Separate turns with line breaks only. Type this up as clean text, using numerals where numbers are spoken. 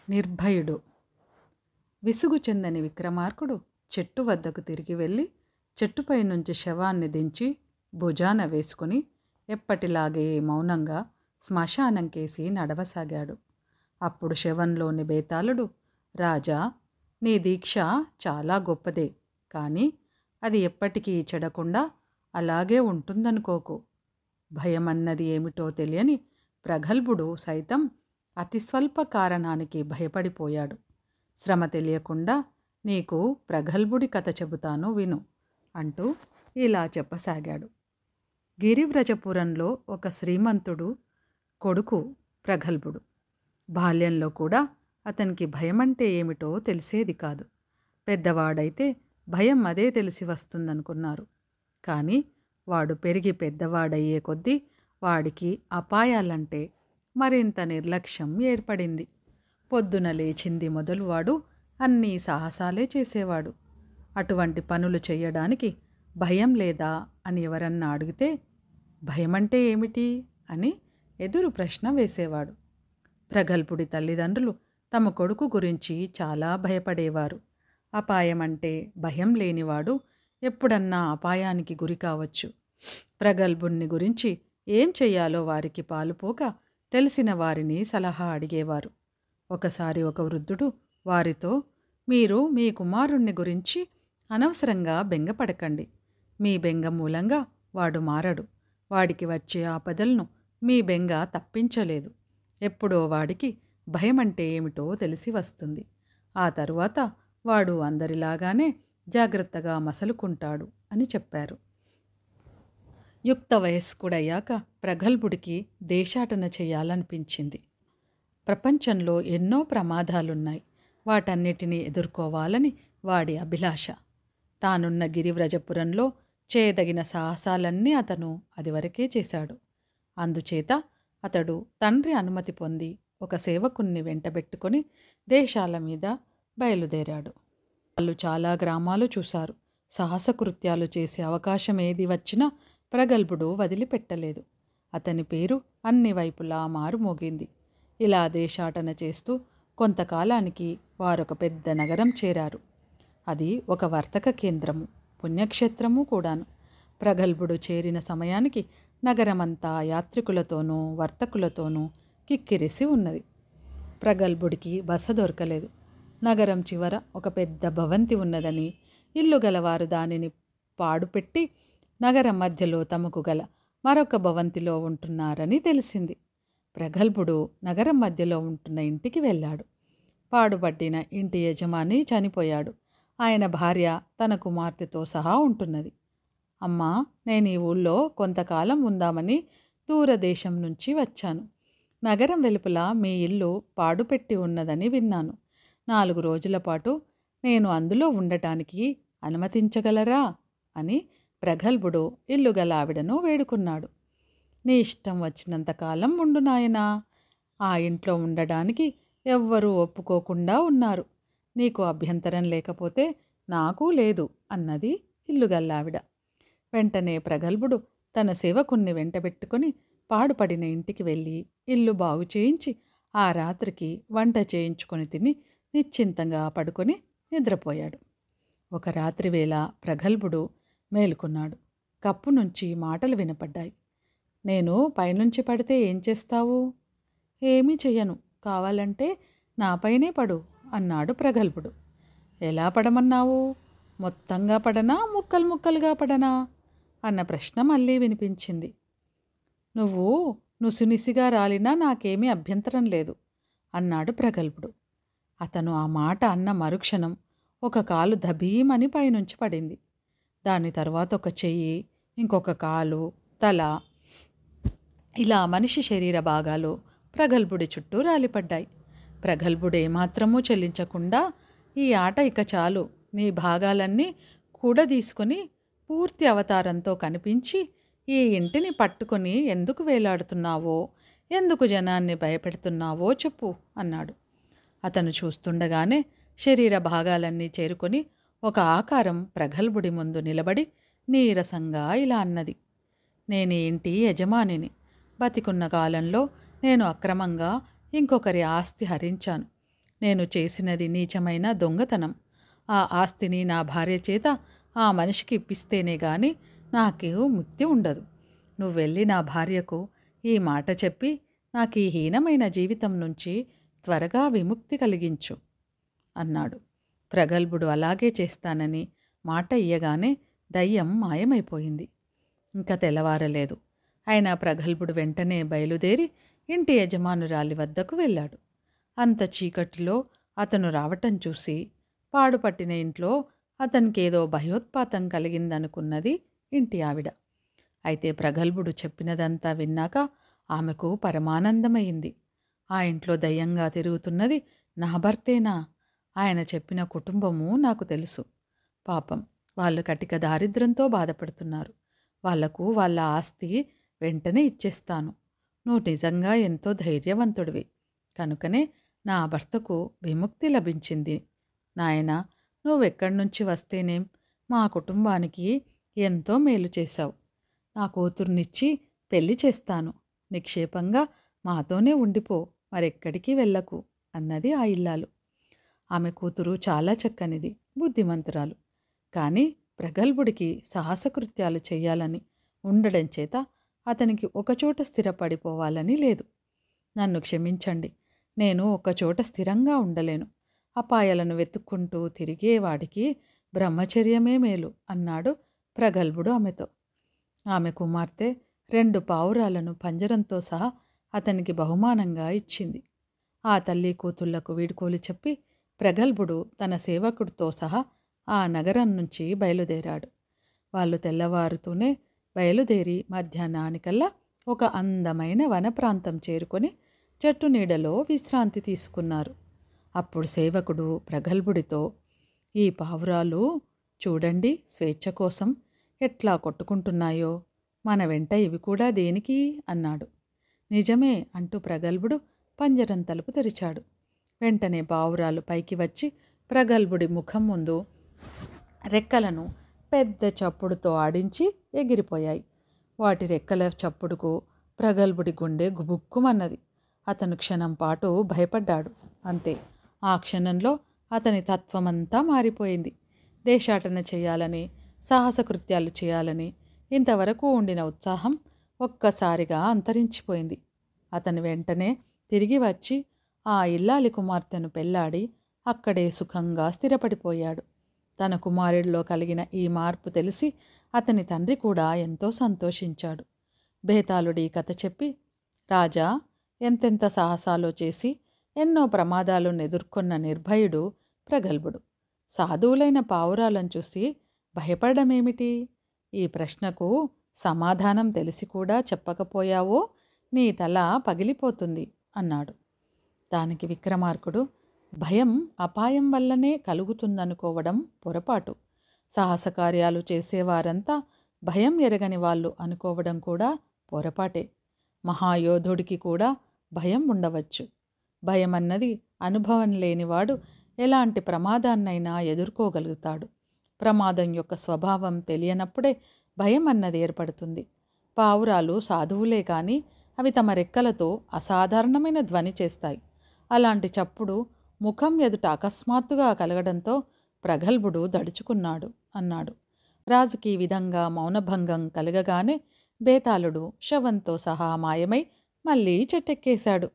నిర్భయుడు. విసుగు చెందని విక్రమార్కుడు చెట్టు వద్దకు తిరిగి వెళ్ళి చెట్టుపై నుంచి శవాన్ని దించి భుజాన వేసుకుని ఎప్పటిలాగే మౌనంగా శ్మశానం కేసి నడవసాగాడు. అప్పుడు శవంలోని బేతాళుడు, రాజా, నీ దీక్ష చాలా గొప్పదే, కానీ అది ఎప్పటికీ చెడకుండా అలాగే ఉంటుందనుకోకు. భయమన్నది ఏమిటో తెలియని ప్రగల్భుడు సైతం అతి స్వల్ప కారణానికి భయపడిపోయాడు. శ్రమ తెలియకుండా నీకు ప్రగల్భుడి కథ చెబుతాను విను అంటూ ఇలా చెప్పసాగాడు. గిరివ్రజపురంలో ఒక శ్రీమంతుడు కొడుకు ప్రగల్భుడు. బాల్యంలో కూడా అతనికి భయమంటే ఏమిటో తెలిసేది కాదు. పెద్దవాడైతే భయం అదే తెలిసి వస్తుందనుకున్నారు. కానీ వాడు పెరిగి పెద్దవాడయ్యే కొద్దీ వాడికి అపాయాలంటే మరింత నిర్లక్ష్యం ఏర్పడింది. పొద్దున లేచింది మొదలు వాడు అన్నీ సాహసాలే చేసేవాడు. అటువంటి పనులు చెయ్యడానికి భయం లేదా అని ఎవరన్నా అడిగితే భయమంటే ఏమిటి అని ఎదురు ప్రశ్న వేసేవాడు. ప్రగల్భుడి తల్లిదండ్రులు తమ కొడుకు గురించి చాలా భయపడేవారు. అపాయమంటే భయం లేనివాడు ఎప్పుడన్నా అపాయానికి గురి కావచ్చు. ప్రగల్భుణ్ణి గురించి ఏం చెయ్యాలో వారికి పాలుపోక తెలిసిన వారిని సలహా అడిగేవారు. ఒకసారి ఒక వృద్ధుడు వారితో, మీరు మీ కుమారుణ్ణి గురించి అనవసరంగా బెంగపడకండి. మీ బెంగ మూలంగా వాడు మారడు. వాడికి వచ్చే ఆపదలను మీ బెంగ తప్పించలేదు. ఎప్పుడో వాడికి భయమంటే ఏమిటో తెలిసి వస్తుంది. ఆ తరువాత వాడు అందరిలాగానే జాగ్రత్తగా మసలుకుంటాడు అని చెప్పారు. యుక్త వయస్కుడయ్యాక ప్రగల్భుడికి దేశాటన చేయాలనిపించింది. ప్రపంచంలో ఎన్నో ప్రమాదాలున్నాయి. వాటన్నిటినీ ఎదుర్కోవాలని వాడి అభిలాష. తానున్న గిరివ్రజపురంలో చేయదగిన సాహసాలన్నీ అతను అదివరకే చేశాడు. అందుచేత అతడు తండ్రి అనుమతి పొంది ఒక సేవకుణ్ణి వెంటబెట్టుకొని దేశాల మీద బయలుదేరాడు. వాళ్ళు చాలా గ్రామాలు చూశారు. సాహసకృత్యాలు చేసే అవకాశం ఏది వచ్చినా ప్రగల్భుడు వదిలిపెట్టలేదు. అతని పేరు అన్ని వైపులా మారుమోగింది. ఇలా దేశాటన చేస్తూ కొంతకాలానికి వారొక పెద్ద నగరం చేరారు. అది ఒక వర్తక కేంద్రము, పుణ్యక్షేత్రము కూడాను. ప్రగల్భుడు చేరిన సమయానికి నగరమంతా యాత్రికులతోనూ వర్తకులతోనూ కిక్కిరిసి ఉన్నది. ప్రగల్భుడికి బస దొరకలేదు. నగరం చివర ఒక పెద్ద భవంతి ఉన్నదని, ఇల్లు గలవారు దానిని పాడుపెట్టి నగరం మధ్యలో తమకు గల మరొక భవంతిలో ఉంటున్నారని తెలిసింది. ప్రగల్భుడు నగరం మధ్యలో ఉంటున్న ఇంటికి వెళ్ళాడు. పాడుపట్టిన ఇంటి యజమాని చనిపోయాడు. ఆయన భార్య తన కుమార్తెతో సహా ఉంటున్నది. అమ్మా, నేను ఈ ఊళ్ళో కొంతకాలం ఉందామని దూరదేశం నుంచి వచ్చాను. నగరం వెలుపల మీ ఇల్లు పాడుపెట్టి ఉన్నదని విన్నాను. 4 రోజుల పాటు నేను అందులో ఉండటానికి అనుమతించగలరా అని ప్రగల్భుడు ఇల్లు గల ఆవిడను వేడుకున్నాడు. నీ ఇష్టం వచ్చినంతకాలం ఉండు నాయనా. ఆ ఇంట్లో ఉండడానికి ఎవ్వరూ ఒప్పుకోకుండా ఉన్నారు. నీకు అభ్యంతరం లేకపోతే నాకు లేదు అన్నది ఇల్లుగల్లావిడ. వెంటనే ప్రగల్భుడు తన సేవకుణ్ణి వెంటబెట్టుకుని పాడుపడిన ఇంటికి వెళ్ళి ఇల్లు బాగు చేయించి ఆ రాత్రికి వంట చేయించుకొని తిని నిశ్చింతంగా పడుకొని నిద్రపోయాడు. ఒక రాత్రి వేళ ప్రగల్భుడు మేలుకున్నాడు. కప్పు నుంచి మాటలు వినపడ్డాయి. నేను పైనుంచి పడితే ఏం చేస్తావు? ఏమీ చెయ్యను, కావాలంటే నాపైనే పడు అన్నాడు ప్రగల్భుడు. ఎలా పడమన్నావు? మొత్తంగా పడనా, ముక్కలు ముక్కలుగా పడనా అన్న ప్రశ్న మళ్ళీ వినిపించింది. నువ్వు నుసినిసిగా రాలినా నాకేమీ అభ్యంతరం లేదు అన్నాడు ప్రగల్భుడు. అతను ఆ మాట అన్న మరుక్షణం ఒక కాలు దభీమని పైనుంచి పడింది. దాని తర్వాత ఒక చెయ్యి, ఇంకొక కాలు, తల, ఇలా మనిషి శరీర భాగాలు ప్రగల్భుడి చుట్టూ రాలిపడ్డాయి. ప్రగల్భుడు ఏమాత్రమూ చెల్లించకుండా, ఈ ఆట ఇక చాలు, నీ భాగాలన్నీ కూడదీసుకొని పూర్తి అవతారంతో కనిపించి ఈ ఇంటిని పట్టుకొని ఎందుకు వేలాడుతున్నావో, ఎందుకు జనాన్ని భయపెడుతున్నావో చెప్పు అన్నాడు. అతను చూస్తుండగానే శరీర భాగాలన్నీ చేరుకొని ఒక ఆకారం ప్రగల్భుడి ముందు నిలబడి నీరసంగా ఇలా అన్నది. నేను ఈ ఇంటి యజమానిని. బతికున్న కాలంలో నేను అక్రమంగా ఇంకొకరి ఆస్తి హరించాను. నేను చేసినది నీచమైన దొంగతనం. ఆ ఆస్తిని నా భార్య చేత ఆ మనిషికి ఇప్పిస్తేనే గాని నాకు ముక్తి ఉండదు. నువ్వెళ్ళి నా భార్యకు ఈ మాట చెప్పి నాకు ఈ హీనమైన జీవితం నుంచి త్వరగా విముక్తి కలిగించు అన్నాడు. ప్రగల్భుడు అలాగే చేస్తానని మాట ఇయ్యగానే దయ్యం మాయమైపోయింది. ఇంకా తెల్లవారలేదు. అయినా ప్రగల్భుడు వెంటనే బయలుదేరి ఇంటి యజమానురాలి వద్దకు వెళ్ళాడు. అంత చీకటిలో అతను రావటం చూసి పాడుపట్టిన ఇంట్లో అతనికేదో భయోత్పాతం కలిగిందనుకున్నది ఇంటి ఆవిడ. అయితే ప్రగల్భుడు చెప్పినదంతా విన్నాక ఆమెకు పరమానందమైంది. ఆ ఇంట్లో దయ్యంగా తిరుగుతున్నది నా భర్తేనా? ఆయన చెప్పిన కుటుంబము నాకు తెలుసు. పాపం వాళ్ళు కటిక దారిద్ర్యంతో బాధపడుతున్నారు. వాళ్లకు వాళ్ళ ఆస్తి వెంటనే ఇచ్చేస్తాను. నువ్వు నిజంగా ఎంతో ధైర్యవంతుడివి. కనుకనే నా భర్తకు విముక్తి లభించింది. నాయనా, నువ్వెక్కడి నుంచి వస్తేనేం మా కుటుంబానికి ఎంతో మేలు చేశావు. నా కూతుర్నిచ్చి పెళ్లి చేస్తాను. నిక్షేపంగా మాతోనే ఉండిపో, మరెక్కడికి వెళ్ళకు అన్నది ఆ ఇల్లాలు. ఆమె కూతురు చాలా చక్కనిది, బుద్ధిమంతురాలు. కానీ ప్రగల్భుడికి సాహసకృత్యాలు చెయ్యాలని ఉండడం చేత అతనికి ఒకచోట స్థిరపడిపోవాలని లేదు. నన్ను క్షమించండి, నేను ఒకచోట స్థిరంగా ఉండలేను. అపాయాలను వెతుక్కుంటూ తిరిగేవాడికి బ్రహ్మచర్యమే మేలు అన్నాడు ప్రగల్భుడు ఆమెతో. ఆమె కుమార్తె 2 పావురాలను పంజరంతో సహా అతనికి బహుమానంగా ఇచ్చింది. ఆ తల్లి కూతుళ్లకు వీడ్కోలు చెప్పి ప్రగల్భుడు తన సేవకుడితో సహా ఆ నగరం నుంచి బయలుదేరాడు. వాళ్ళు తెల్లవారుతూనే బయలుదేరి మధ్యాహ్నానికల్లా ఒక అందమైన వన ప్రాంతం చేరుకొని చెట్టు నీడలో విశ్రాంతి తీసుకున్నారు. అప్పుడు సేవకుడు ప్రగల్భుడితో, ఈ పావురాలు చూడండి స్వేచ్ఛ కోసం ఎట్లా కొట్టుకుంటున్నాయో, మన వెంట ఇవి కూడా దేనికి అన్నాడు. నిజమే అంటూ ప్రగల్భుడు పంజరం తలుపు తెరిచాడు. వెంటనే పావురాలు పైకి వచ్చి ప్రగల్భుడి ముఖం ముందు రెక్కలను పెద్ద చప్పుడుతో ఆడించి ఎగిరిపోయాయి. వాటి రెక్కల చప్పుడుకు ప్రగల్భుడి గుండె గుబుక్కుమన్నది. అతను క్షణం పాటు భయపడ్డాడు. అంతే, ఆ క్షణంలో అతని తత్వమంతా మారిపోయింది. దేశాటన చేయాలని, సాహసకృత్యాలు చేయాలని ఇంతవరకు ఉండిన ఉత్సాహం ఒక్కసారిగా అంతరించిపోయింది. అతను వెంటనే తిరిగి వచ్చి ఆ ఇల్లాలి కుమార్తెను పెళ్లాడి అక్కడే సుఖంగా స్థిరపడిపోయాడు. తన కుమారుడిలో కలిగిన ఈ మార్పు తెలిసి అతని తండ్రి కూడా ఎంతో సంతోషించాడు. బేతాళుడి కథ చెప్పి, రాజా, ఎంతెంత సాహసాలో చేసి ఎన్నో ప్రమాదాలను ఎదుర్కొన్న నిర్భయుడు ప్రగల్భుడు. సాధువులైన పావురాలను చూసి భయపడమేమిటి? ఈ ప్రశ్నకు సమాధానం తెలిసి కూడా చెప్పకపోయావో నీ తల పగిలిపోతుంది అన్నాడు. దానికి విక్రమార్కుడు, భయం అపాయం వల్లనే కలుగుతుందనుకోవడం పొరపాటు. సాహసకార్యాలు చేసేవారంతా భయం ఎరగని వాళ్ళు అనుకోవడం కూడా పొరపాటే. మహాయోధుడికి కూడా భయం ఉండవచ్చు. భయం అన్నది అనుభవం లేనివాడు ఎలాంటి ప్రమాదాన్నైనా ఎదుర్కోగలుగుతాడు. ప్రమాదం యొక్క స్వభావం తెలియనప్పుడే భయం అన్నది ఏర్పడుతుంది. పావురాలు సాధువులే కానీ అవి తమ రెక్కలతో అసాధారణమైన ధ్వని చేస్తాయి. అలాంటి చప్పుడు ముఖం ఎదుట అకస్మాత్తుగా కలగడంతో ప్రగల్భుడు దడుచుకున్నాడు అన్నాడు. రాజుకి ఈ విధంగా మౌనభంగం కలగగానే బేతాళుడు శవంతో సహా మాయమై మళ్ళీ చెట్టెక్కేశాడు.